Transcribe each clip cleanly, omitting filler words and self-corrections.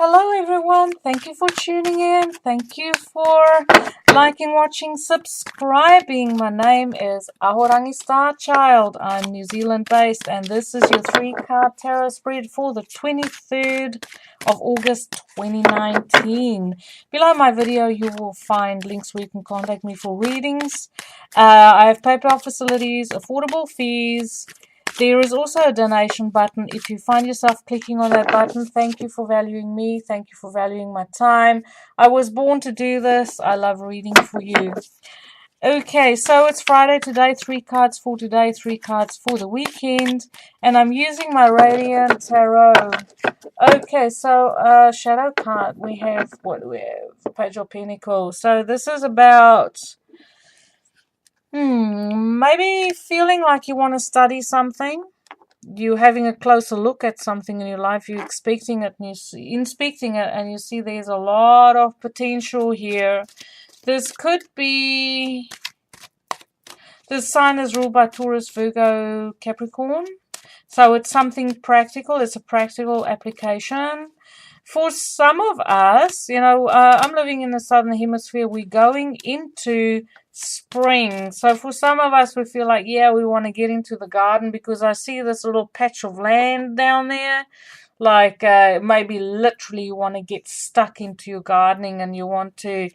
Hello everyone, thank you for tuning in, thank you for liking, watching, subscribing. My name is Ahorangi Starchild. I'm New Zealand based and this is your 3-card tarot spread for the 23rd of August 2019. Below my video you will find links where you can contact me for readings. I have PayPal facilities, affordable fees. There is also a donation button. If you find yourself clicking on that button, thank you for valuing me. Thank you for valuing my time. I was born to do this. I love reading for you. Okay, so it's Friday today. 3 cards for today, 3 cards for the weekend. And I'm using my Radiant Tarot. Okay, so Shadow card. We have, what do we have? Page of Pentacles. So this is about... maybe feeling like you want to study something. You're having a closer look at something in your life. You're expecting it, and inspecting it, and you see there's a lot of potential here. This could be... This sign is ruled by Taurus, Virgo, Capricorn. So it's something practical. It's a practical application. For some of us, I'm living in the southern hemisphere. We're going into spring. So for some of us, we feel like, yeah, we want to get into the garden because I see this little patch of land down there. Like maybe literally you want to get stuck into your gardening and you want to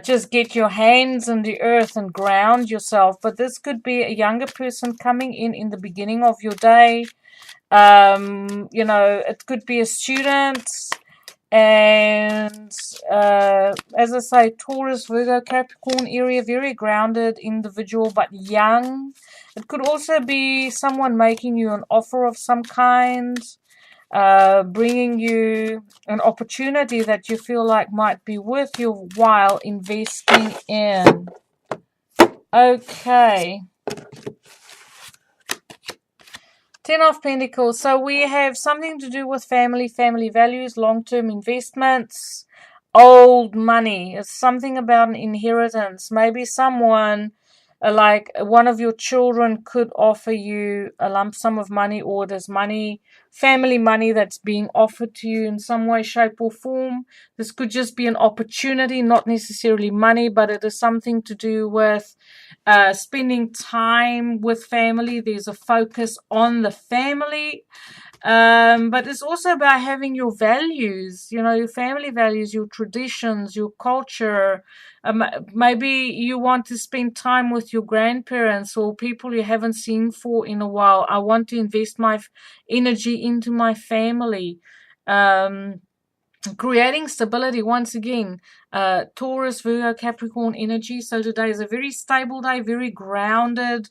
just get your hands in the earth and ground yourself. But this could be a younger person coming in the beginning of your day. It could be a student, and as I say, Taurus, Virgo, Capricorn area, very grounded individual but young. It could also be someone making you an offer of some kind, bringing you an opportunity that you feel like might be worth your while investing in. Okay. 10 of Pentacles. So we have something to do with family values, long-term investments, old money. It's something about an inheritance. Maybe someone, like one of your children, could offer you a lump sum of money, or there's money, family money that's being offered to you in some way, shape, or form. This could just be an opportunity, not necessarily money, but it is something to do with spending time with family. There's a focus on the family. But it's also about having your values, your family values, your traditions, your culture. Maybe you want to spend time with your grandparents or people you haven't seen for in a while. I want to invest my energy into my family. Creating stability once again. Taurus, Virgo, Capricorn energy. So today is a very stable day, very grounded.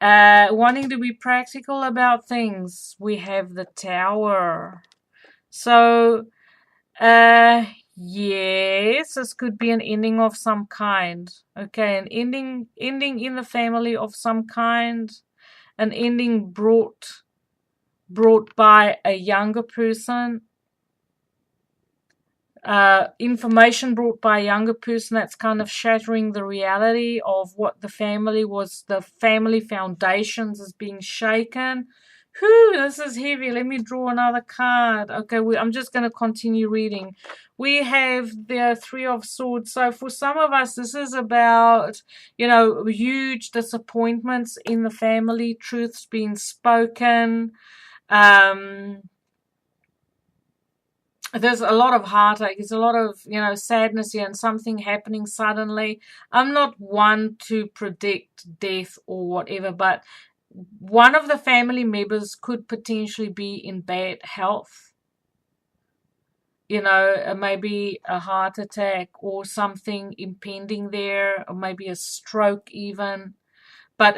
Wanting to be practical about things. We have the Tower. So, yes, this could be an ending of some kind. Okay, an ending in the family of some kind. An ending brought by a younger person. Information brought by a younger person that's kind of shattering the reality of what the family was. The family foundations is being shaken. Whew, this is heavy. Let me draw another card. Okay, I'm just going to continue reading. We have the 3 of Swords. So for some of us, this is about, huge disappointments in the family, truths being spoken. There's a lot of heartache. There's a lot of, sadness here and something happening suddenly. I'm not one to predict death or whatever, but one of the family members could potentially be in bad health. Maybe a heart attack or something impending there, or maybe a stroke even. But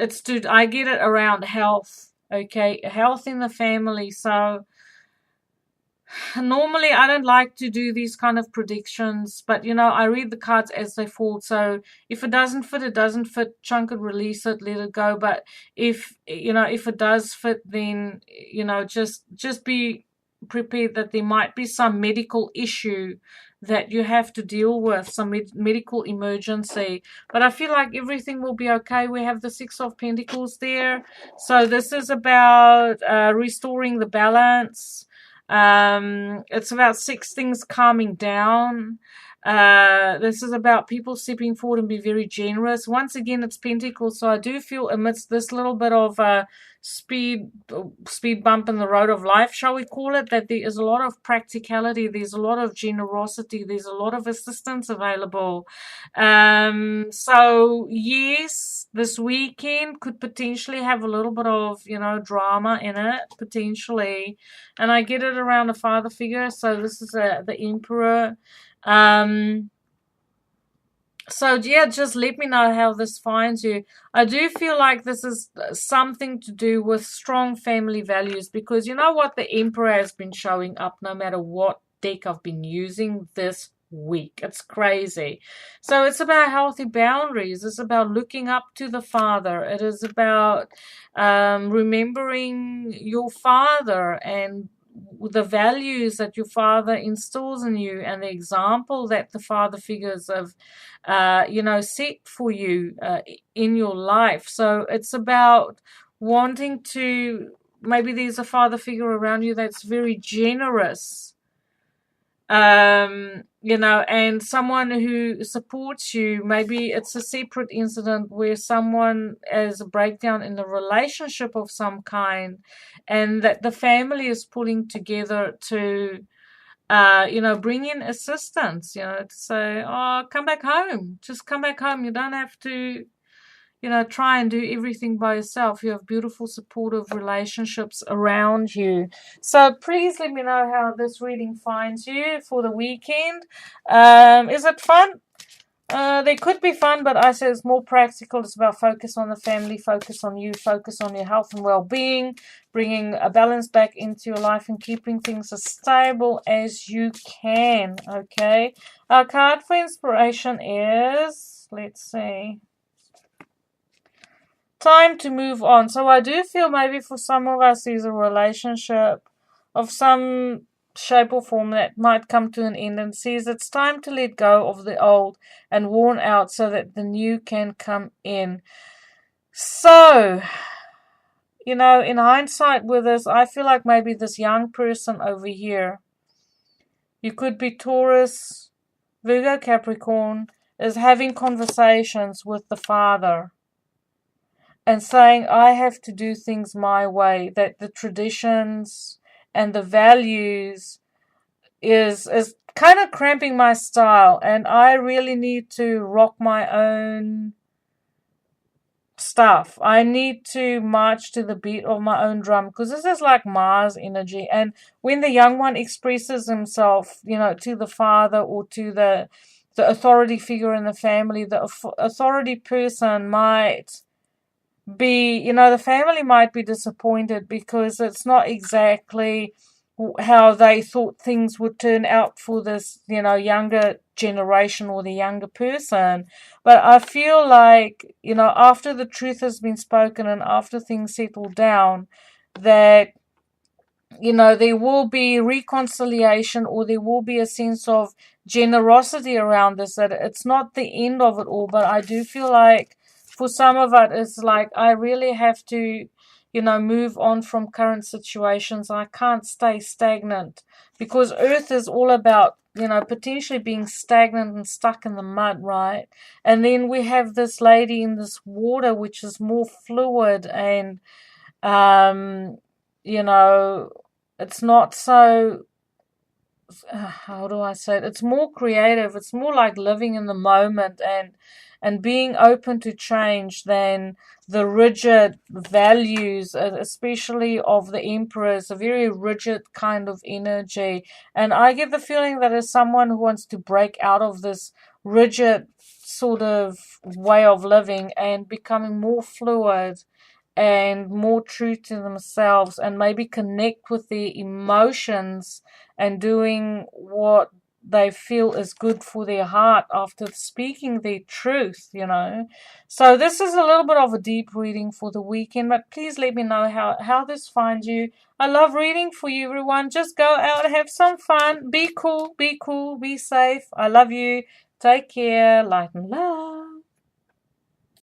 I get it around health, okay? Health in the family. So normally I don't like to do these kind of predictions, but I read the cards as they fall. So if it doesn't fit, it doesn't fit. Chunk it, release it, let it go. But if it does fit, then just be prepared that there might be some medical issue that you have to deal with, some medical emergency. But I feel like everything will be okay. We have the 6 of Pentacles there. So this is about restoring the balance. It's about six things calming down. This is about people stepping forward and be very generous. Once again, it's Pentacles, so I do feel amidst this little bit of speed speed bump in the road of life, shall we call it, that there is a lot of practicality, there's a lot of generosity, there's a lot of assistance available. So yes, this weekend could potentially have a little bit of, drama in it, potentially. And I get it around a father figure, so this is the Emperor. So yeah, just let me know how this finds you. I do feel like this is something to do with strong family values, because you know what, the Emperor has been showing up no matter what deck I've been using this week. It's crazy. So it's about healthy boundaries. It's about looking up to the father. It is about remembering your father and the values that your father instills in you, and the example that the father figures have set for you in your life. So it's about wanting to, maybe there's a father figure around you that's very generous, and someone who supports you. Maybe it's a separate incident where someone has a breakdown in a relationship of some kind, and that the family is pulling together to bring in assistance, to say, oh, come back home. Just come back home. You don't have to, try and do everything by yourself. You have beautiful, supportive relationships around you. So please let me know how this reading finds you for the weekend. Is it fun? They could be fun, but I say it's more practical. It's about focus on the family, focus on you, focus on your health and well-being, bringing a balance back into your life and keeping things as stable as you can, okay? Our card for inspiration is, let's see, time to move on. So I do feel maybe for some of us there's a relationship of some shape or form that might come to an end, and says it's time to let go of the old and worn out so that the new can come in. So, in hindsight with this, I feel like maybe this young person over here, you could be Taurus, Virgo, Capricorn, is having conversations with the father and saying, I have to do things my way, that the traditions and the values is kind of cramping my style, and I really need to rock my own stuff. I need to march to the beat of my own drum, because this is like Mars energy. And when the young one expresses himself, to the father or to the authority figure in the family, the authority person might be, the family might be disappointed because it's not exactly how they thought things would turn out for this, younger generation or the younger person. But I feel like, after the truth has been spoken and after things settle down, that there will be reconciliation, or there will be a sense of generosity around this, that it's not the end of it all. But I do feel like for some of it, it's like I really have to, move on from current situations. I can't stay stagnant, because Earth is all about, potentially being stagnant and stuck in the mud, right? And then we have this lady in this water, which is more fluid and, it's not so, how do I say it? It's more creative. It's more like living in the moment and being open to change than the rigid values, especially of the Emperors, a very rigid kind of energy. And I get the feeling that as someone who wants to break out of this rigid sort of way of living and becoming more fluid and more true to themselves, and maybe connect with their emotions and doing what they feel is good for their heart after speaking their truth, So this is a little bit of a deep reading for the weekend, but please let me know how this finds you. I love reading for you, everyone. Just go out, have some fun, be cool, be safe. I love you. Take care. Light and love.